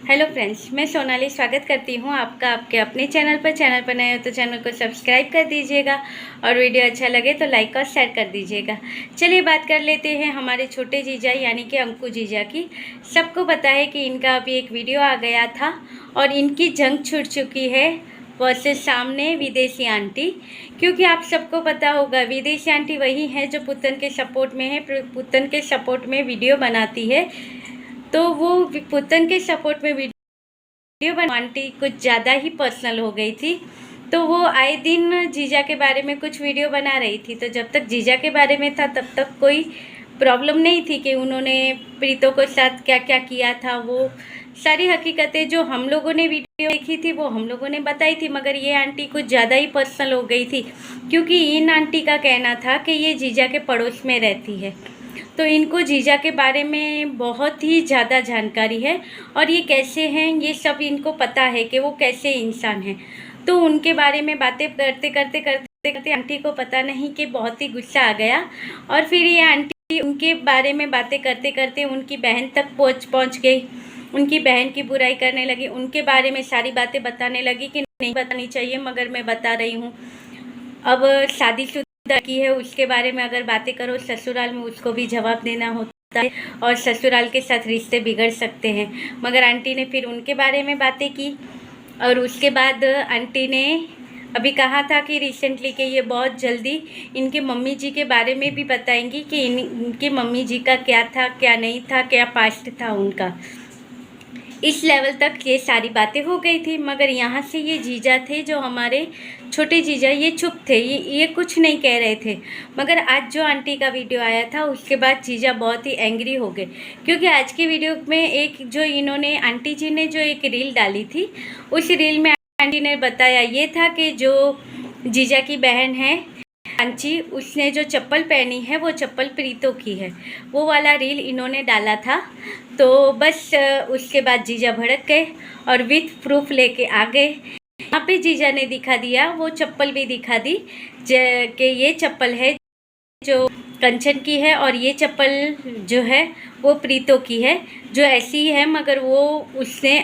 Hello friends, मैं सोनाली स्वागत करती हूँ आपका आपके अपने चैनल पर। चैनल पर नए हो तो चैनल को सब्सक्राइब कर दीजिएगा और वीडियो अच्छा लगे तो लाइक और शेयर कर दीजिएगा। चलिए बात कर लेते हैं हमारे छोटे जीजा यानी कि अंकु जीजा की। सबको पता है कि इनका अभी एक वीडियो आ गया था और इनकी जंग छुट चुकी है वर्सेस सामने विदेशी आंटी। क्योंकि आप सबको पता होगा विदेशी आंटी वही है जो पुतन के सपोर्ट में है, पुतन के सपोर्ट में वीडियो बनाती है। तो वो पुतन के सपोर्ट में वीडियो आंटी कुछ ज़्यादा ही पर्सनल हो गई थी। तो वो आए दिन जीजा के बारे में कुछ वीडियो बना रही थी। तो जब तक जीजा के बारे में था तब तक कोई प्रॉब्लम नहीं थी कि उन्होंने प्रीतों के साथ क्या क्या किया था। वो सारी हकीकतें जो हम लोगों ने वीडियो देखी थी वो हम लोगों ने बताई थी। मगर ये आंटी कुछ ज़्यादा ही पर्सनल हो गई थी, क्योंकि इन आंटी का कहना था कि ये जीजा के पड़ोस में रहती है, तो इनको जीजा के बारे में बहुत ही ज़्यादा जानकारी है और ये कैसे हैं ये सब इनको पता है कि वो कैसे इंसान हैं। तो उनके बारे में बातें करते करते करते करते आंटी को पता नहीं कि बहुत ही गुस्सा आ गया और फिर ये आंटी उनके बारे में बातें करते करते उनकी बहन तक पहुँच गई। उनकी बहन की बुराई करने लगी, उनके बारे में सारी बातें बताने लगी कि नहीं बतानी चाहिए मगर मैं बता रही हूँ। अब शादीशुदा की है उसके बारे में अगर बातें करो ससुराल में उसको भी जवाब देना होता है और ससुराल के साथ रिश्ते बिगड़ सकते हैं। मगर आंटी ने फिर उनके बारे में बातें की और उसके बाद आंटी ने अभी कहा था कि रिसेंटली कि ये बहुत जल्दी इनके मम्मी जी के बारे में भी बताएंगी कि इनकी मम्मी जी का क्या था क्या नहीं था, क्या पास्ट था उनका। इस लेवल तक ये सारी बातें हो गई थी। मगर यहाँ से ये जीजा थे जो हमारे छोटे जीजा, ये चुप थे, ये कुछ नहीं कह रहे थे। मगर आज जो आंटी का वीडियो आया था उसके बाद जीजा बहुत ही एंग्री हो गए, क्योंकि आज की वीडियो में एक जो इन्होंने आंटी जी ने जो एक रील डाली थी उस रील में आंटी ने बताया ये था कि जो जीजा की बहन है कांची, उसने जो चप्पल पहनी है वो चप्पल प्रीतों की है। वो वाला रील इन्होंने डाला था। तो बस उसके बाद जीजा भड़क गए और विथ प्रूफ लेके आ गए। यहाँ पे जीजा ने दिखा दिया, वो चप्पल भी दिखा दी कि ये चप्पल है जो कंचन की है और ये चप्पल जो है वो प्रीतों की है, जो ऐसी ही है मगर वो उसने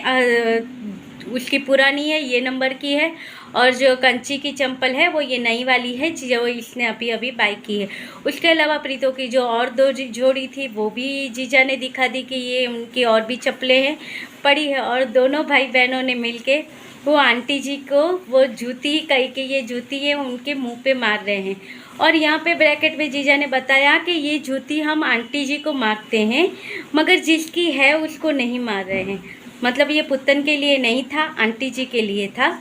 उसकी पुरानी है, ये नंबर की है। और जो कंची की चंपल है वो ये नई वाली है जो इसने अभी अभी बाई की है। उसके अलावा प्रीतों की जो और दो जोड़ी थी वो भी जीजा ने दिखा दी कि ये उनकी और भी चप्पलें हैं पड़ी है। और दोनों भाई बहनों ने मिलके वो आंटी जी को वो जूती कही कि ये जूती है उनके मुंह पे मार रहे हैं। और यहाँ पे ब्रैकेट में जीजा ने बताया कि ये जूती हम आंटी जी को मारते हैं मगर जिसकी है उसको नहीं मार रहे हैं। मतलब ये पुतन के लिए नहीं था, आंटी जी के लिए था।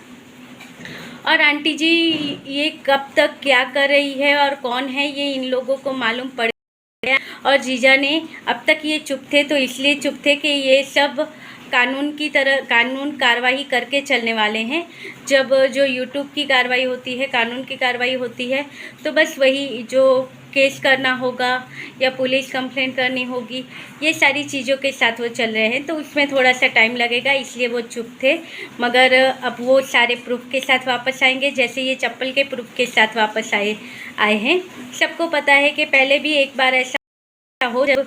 और आंटी जी ये कब तक क्या कर रही है और कौन है ये इन लोगों को मालूम पड़ गया। और जीजा ने अब तक ये चुप थे तो इसलिए चुप थे कि ये सब कानून की तरह कानून कार्रवाई करके चलने वाले हैं। जब जो यूट्यूब की कार्रवाई होती है, कानून की कार्रवाई होती है, तो बस वही जो केस करना होगा या पुलिस कंप्लेंट करनी होगी, ये सारी चीज़ों के साथ वो चल रहे हैं। तो उसमें थोड़ा सा टाइम लगेगा इसलिए वो चुप थे। मगर अब वो सारे प्रूफ के साथ वापस आएंगे, जैसे ये चप्पल के प्रूफ के साथ वापस आए हैं। सबको पता है कि पहले भी एक बार ऐसा हो जब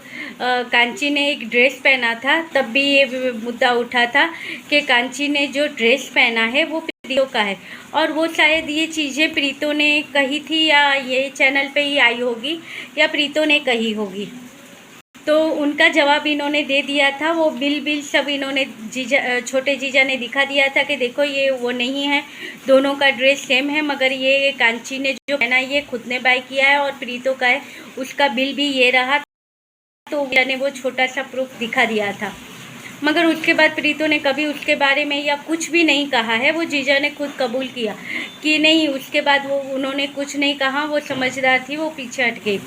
कांची ने एक ड्रेस पहना था तब भी ये मुद्दा उठा था कि कांची ने जो ड्रेस पहना है वो प्रीतों का है। और वो शायद ये चीज़ें प्रीतों ने कही थी या ये चैनल पे ही आई होगी या प्रीतों ने कही होगी। तो उनका जवाब इन्होंने दे दिया था। वो बिल सब इन्होंने छोटे जीजा ने दिखा दिया था कि देखो ये वो नहीं है, दोनों का ड्रेस सेम है मगर ये कांची ने जो पहना ये खुद ने बाय किया है और प्रीतों का है, उसका बिल भी ये रहा। तो ने वो छोटा सा प्रूफ दिखा दिया था। मगर उसके बाद प्रीतों ने कभी उसके बारे में या कुछ भी नहीं कहा है। वो जीजा ने खुद कबूल किया कि नहीं, उसके बाद वो उन्होंने कुछ नहीं कहा, वो समझदार थी, वो पीछे हट गई।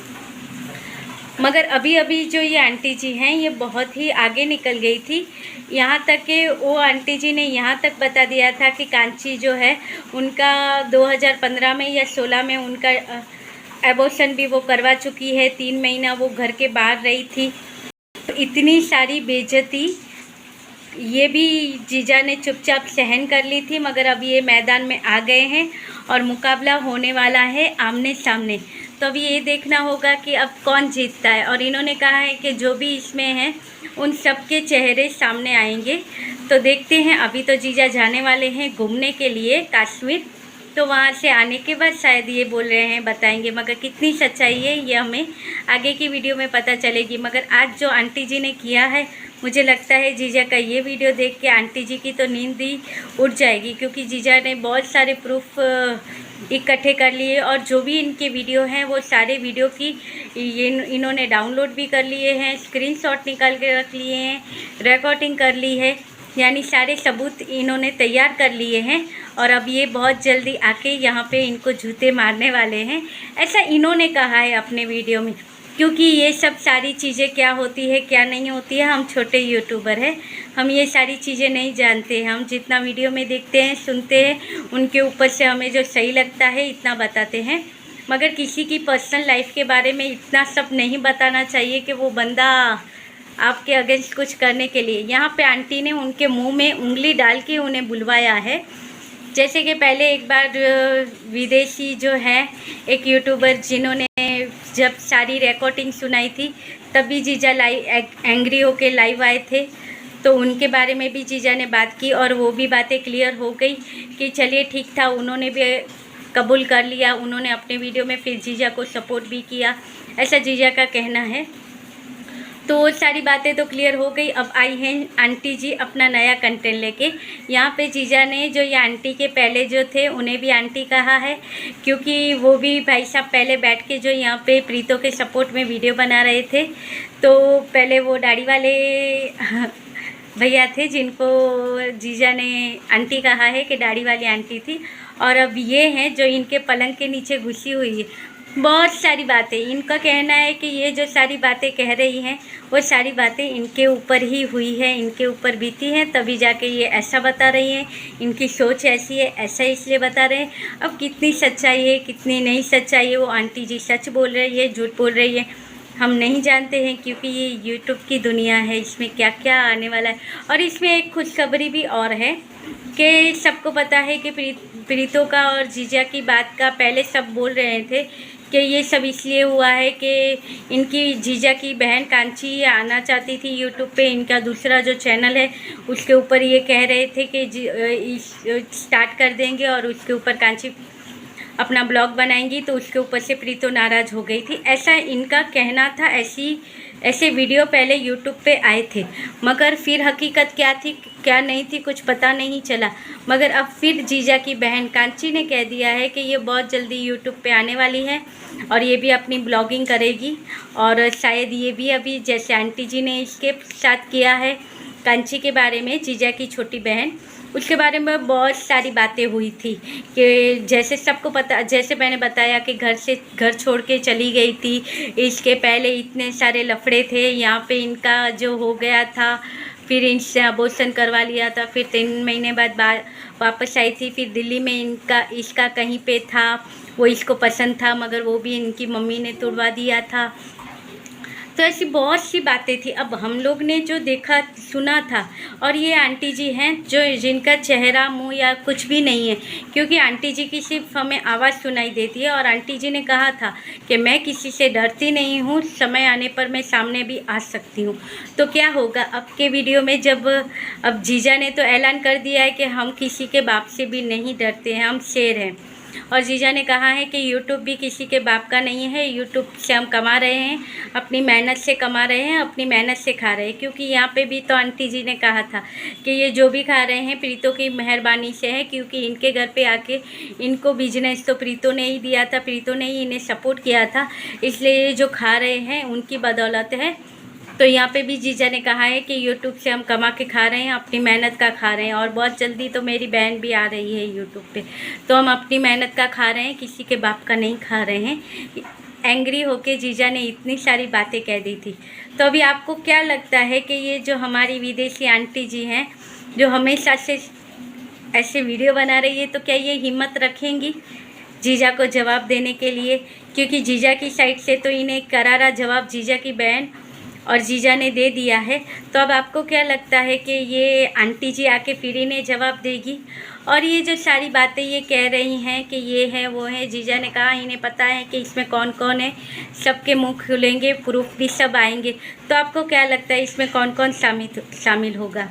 मगर अभी अभी जो ये आंटी जी हैं ये बहुत ही आगे निकल गई थी। यहाँ तक कि वो आंटी जी ने यहाँ तक बता दिया था कि कांची जो है उनका 2015 में या 16 में उनका एबॉर्शन भी वो करवा चुकी है। 3 महीना वो घर के बाहर रही थी। तो इतनी सारी बेइज्जती ये भी जीजा ने चुपचाप सहन कर ली थी। मगर अब ये मैदान में आ गए हैं और मुकाबला होने वाला है आमने सामने। तो अभी ये देखना होगा कि अब कौन जीतता है। और इन्होंने कहा है कि जो भी इसमें हैं उन सब के चेहरे सामने आएंगे। तो देखते हैं। अभी तो जीजा जाने वाले हैं घूमने के लिए कश्मीर, तो वहाँ से आने के बाद शायद ये बोल रहे हैं बताएंगे, मगर कितनी सच्चाई है ये हमें आगे की वीडियो में पता चलेगी। मगर आज जो आंटी जी ने किया है, मुझे लगता है जीजा का ये वीडियो देख के आंटी जी की तो नींद ही उड़ जाएगी, क्योंकि जीजा ने बहुत सारे प्रूफ इकट्ठे कर लिए और जो भी इनके वीडियो हैं वो सारे वीडियो की ये इन्होंने डाउनलोड भी कर लिए हैं, स्क्रीनशॉट निकाल के रख लिए हैं, रिकॉर्डिंग कर ली है, यानी सारे सबूत इन्होंने तैयार कर लिए हैं। और अब ये बहुत जल्दी आके यहाँ पे इनको जूते मारने वाले हैं, ऐसा इन्होंने कहा है अपने वीडियो में। क्योंकि ये सब सारी चीज़ें क्या होती है क्या नहीं होती है, हम छोटे यूट्यूबर हैं, हम ये सारी चीज़ें नहीं जानते हैं। हम जितना वीडियो में देखते हैं सुनते हैं उनके ऊपर से हमें जो सही लगता है इतना बताते हैं, मगर किसी की पर्सनल लाइफ के बारे में इतना सब नहीं बताना चाहिए कि वो बंदा आपके अगेंस्ट कुछ करने के लिए। यहाँ पे आंटी ने उनके मुंह में उंगली डाल के उन्हें बुलवाया है। जैसे कि पहले एक बार विदेशी जो है एक यूट्यूबर जिन्होंने जब सारी रिकॉर्डिंग सुनाई थी तभी जीजा लाइव एंग्री होके लाइव आए थे, तो उनके बारे में भी जीजा ने बात की और वो भी बातें क्लियर हो गई कि चलिए ठीक था, उन्होंने भी कबूल कर लिया, उन्होंने अपने वीडियो में फिर जीजा को सपोर्ट भी किया, ऐसा जीजा का कहना है। तो वो सारी बातें तो क्लियर हो गई। अब आई हैं आंटी जी अपना नया कंटेंट लेके। यहाँ पे जीजा ने जो ये आंटी के पहले जो थे उन्हें भी आंटी कहा है, क्योंकि वो भी भाई साहब पहले बैठ के जो यहाँ पे प्रीतो के सपोर्ट में वीडियो बना रहे थे, तो पहले वो दाढ़ी वाले भैया थे जिनको जीजा ने आंटी कहा है कि दाढ़ी वाली आंटी थी, और अब ये हैं जो इनके पलंग के नीचे घुसी हुई है। बहुत सारी बातें, इनका कहना है कि ये जो सारी बातें कह रही हैं वो सारी बातें इनके ऊपर ही हुई है, इनके ऊपर बीती हैं, तभी जाके ये ऐसा बता रही हैं, इनकी सोच ऐसी है, ऐसा इसलिए बता रहे हैं। अब कितनी सच्चाई है कितनी नहीं सच्चाई है, वो आंटी जी सच बोल रही है झूठ बोल रही है, हम नहीं जानते हैं, क्योंकि ये यूट्यूब की दुनिया है, इसमें क्या क्या आने वाला है। और इसमें एक खुशखबरी भी और है कि सबको पता है कि प्रीतो का और जीजा की बात का पहले सब बोल रहे थे कि ये सब इसलिए हुआ है कि इनकी जीजा की बहन कांची आना चाहती थी यूट्यूब पे, इनका दूसरा जो चैनल है उसके ऊपर ये कह रहे थे कि स्टार्ट कर देंगे और उसके ऊपर कांची अपना ब्लॉग बनाएंगी, तो उसके ऊपर से प्रीतो नाराज़ हो गई थी, ऐसा इनका कहना था। ऐसे वीडियो पहले यूट्यूब पे आए थे, मगर फिर हकीकत क्या थी क्या नहीं थी कुछ पता नहीं चला। मगर अब फिर जीजा की बहन कांची ने कह दिया है कि ये बहुत जल्दी यूट्यूब पे आने वाली है और ये भी अपनी ब्लॉगिंग करेगी, और शायद ये भी अभी जैसे आंटी जी ने इसके साथ किया है कांची के बारे में, जीजा की छोटी बहन, उसके बारे में बहुत सारी बातें हुई थी कि जैसे सबको पता, जैसे मैंने बताया कि घर छोड़ के चली गई थी, इसके पहले इतने सारे लफड़े थे, यहाँ पे इनका जो हो गया था, फिर इनसे अबॉर्शन करवा लिया था, फिर 3 महीने बाद वापस आई थी, फिर दिल्ली में इसका कहीं पे था, वो इसको पसंद था मगर वो भी इनकी मम्मी ने तोड़वा दिया था। तो ऐसी बहुत सी बातें थी। अब हम लोग ने जो देखा सुना था, और ये आंटी जी हैं जो जिनका चेहरा मुंह या कुछ भी नहीं है, क्योंकि आंटी जी की सिर्फ हमें आवाज़ सुनाई देती है, और आंटी जी ने कहा था कि मैं किसी से डरती नहीं हूँ, समय आने पर मैं सामने भी आ सकती हूँ। तो क्या होगा अब के वीडियो में, जब अब जीजा ने तो ऐलान कर दिया है कि हम किसी के बाप से भी नहीं डरते हैं, हम शेर हैं, और जीजा ने कहा है कि यूट्यूब भी किसी के बाप का नहीं है, यूट्यूब से हम कमा रहे हैं, अपनी मेहनत से कमा रहे हैं, अपनी मेहनत से खा रहे हैं। क्योंकि यहाँ पे भी तो आंटी जी ने कहा था कि ये जो भी खा रहे हैं प्रीतो की मेहरबानी से है, क्योंकि इनके घर पे आके इनको बिजनेस तो प्रीतो ने ही दिया था, प्रीतो ने ही इन्हें सपोर्ट किया था, इसलिए ये जो खा रहे हैं उनकी बदौलत है। तो यहाँ पे भी जीजा ने कहा है कि यूट्यूब से हम कमा के खा रहे हैं, अपनी मेहनत का खा रहे हैं, और बहुत जल्दी तो मेरी बहन भी आ रही है यूट्यूब पे, तो हम अपनी मेहनत का खा रहे हैं, किसी के बाप का नहीं खा रहे हैं। एंग्री होके जीजा ने इतनी सारी बातें कह दी थी। तो अभी आपको क्या लगता है कि ये जो हमारी विदेशी आंटी जी हैं जो हमेशा से ऐसे वीडियो बना रही है, तो क्या ये हिम्मत रखेंगी जीजा को जवाब देने के लिए? क्योंकि जीजा की साइड से तो इन्हें करारा जवाब जीजा की बहन और जीजा ने दे दिया है। तो अब आपको क्या लगता है कि ये आंटी जी आके फिर इन्हें जवाब देगी? और ये जो सारी बातें ये कह रही हैं कि ये है वो है, जीजा ने कहा इन्हें पता है कि इसमें कौन कौन है, सबके मुंह खुलेंगे, प्रूफ भी सब आएंगे। तो आपको क्या लगता है इसमें कौन कौन शामिल होगा?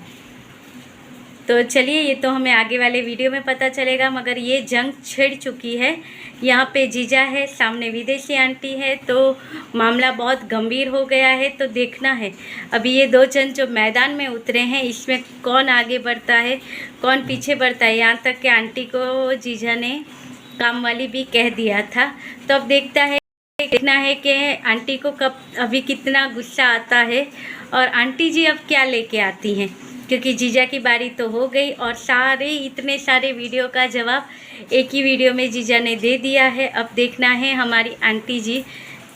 तो चलिए ये तो हमें आगे वाले वीडियो में पता चलेगा, मगर ये जंग छिड़ चुकी है। यहाँ पे जीजा है, सामने विदेशी आंटी है, तो मामला बहुत गंभीर हो गया है। तो देखना है अभी ये दो जन जो मैदान में उतरे हैं, इसमें कौन आगे बढ़ता है, कौन पीछे बढ़ता है। यहाँ तक कि आंटी को जीजा ने काम वाली भी कह दिया था। तो अब देखना है कि आंटी को कब अभी कितना गुस्सा आता है और आंटी जी अब क्या लेके आती हैं, क्योंकि जीजा की बारी तो हो गई और इतने सारे वीडियो का जवाब एक ही वीडियो में जीजा ने दे दिया है। अब देखना है हमारी आंटी जी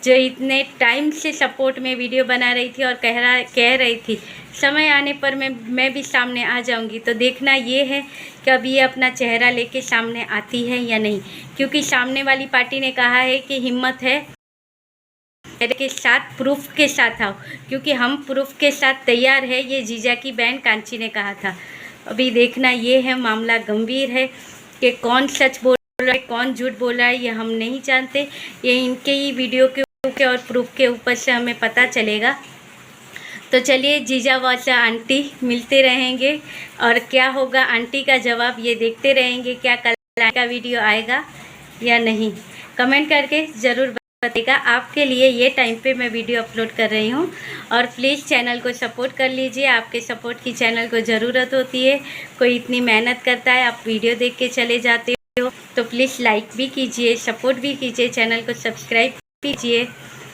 जो इतने टाइम से सपोर्ट में वीडियो बना रही थी और कह रही थी समय आने पर मैं भी सामने आ जाऊंगी। तो देखना ये है कि अब ये अपना चेहरा लेके सामने आती है या नहीं, क्योंकि सामने वाली पार्टी ने कहा है कि हिम्मत है के साथ प्रूफ के साथ आओ, क्योंकि हम प्रूफ के साथ तैयार है, ये जीजा की बहन कांची ने कहा था। अभी देखना ये है, मामला गंभीर है कि कौन सच बोल रहा है कौन झूठ बोल रहा है ये हम नहीं जानते। ये इनके ही वीडियो के और प्रूफ के ऊपर से हमें पता चलेगा। तो चलिए जीजा व आंटी मिलते रहेंगे और क्या होगा आंटी का जवाब ये देखते रहेंगे। क्या कल का वीडियो आएगा या नहीं, कमेंट करके ज़रूर बताइएगा। आपके लिए ये टाइम पे मैं वीडियो अपलोड कर रही हूँ और प्लीज़ चैनल को सपोर्ट कर लीजिए। आपके सपोर्ट की चैनल को ज़रूरत होती है। कोई इतनी मेहनत करता है, आप वीडियो देख के चले जाते हो, तो प्लीज़ लाइक भी कीजिए, सपोर्ट भी कीजिए, चैनल को सब्सक्राइब कीजिए।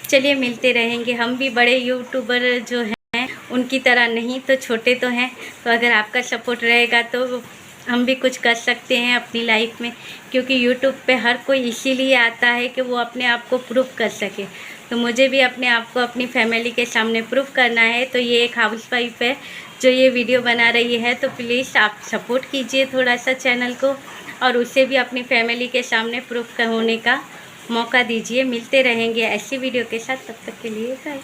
चलिए मिलते रहेंगे। हम भी बड़े यूट्यूबर जो हैं उनकी तरह नहीं तो छोटे तो हैं, तो अगर आपका सपोर्ट रहेगा तो हम भी कुछ कर सकते हैं अपनी लाइफ में, क्योंकि यूट्यूब पे हर कोई इसीलिए आता है कि वो अपने आप को प्रूफ कर सके। तो मुझे भी अपने आप को अपनी फैमिली के सामने प्रूफ करना है। तो ये एक हाउसवाइफ है जो ये वीडियो बना रही है, तो प्लीज़ आप सपोर्ट कीजिए थोड़ा सा चैनल को और उसे भी अपनी फैमिली के सामने प्रूफ होने का मौका दीजिए। मिलते रहेंगे ऐसी वीडियो के साथ, तब तक के लिए बाय।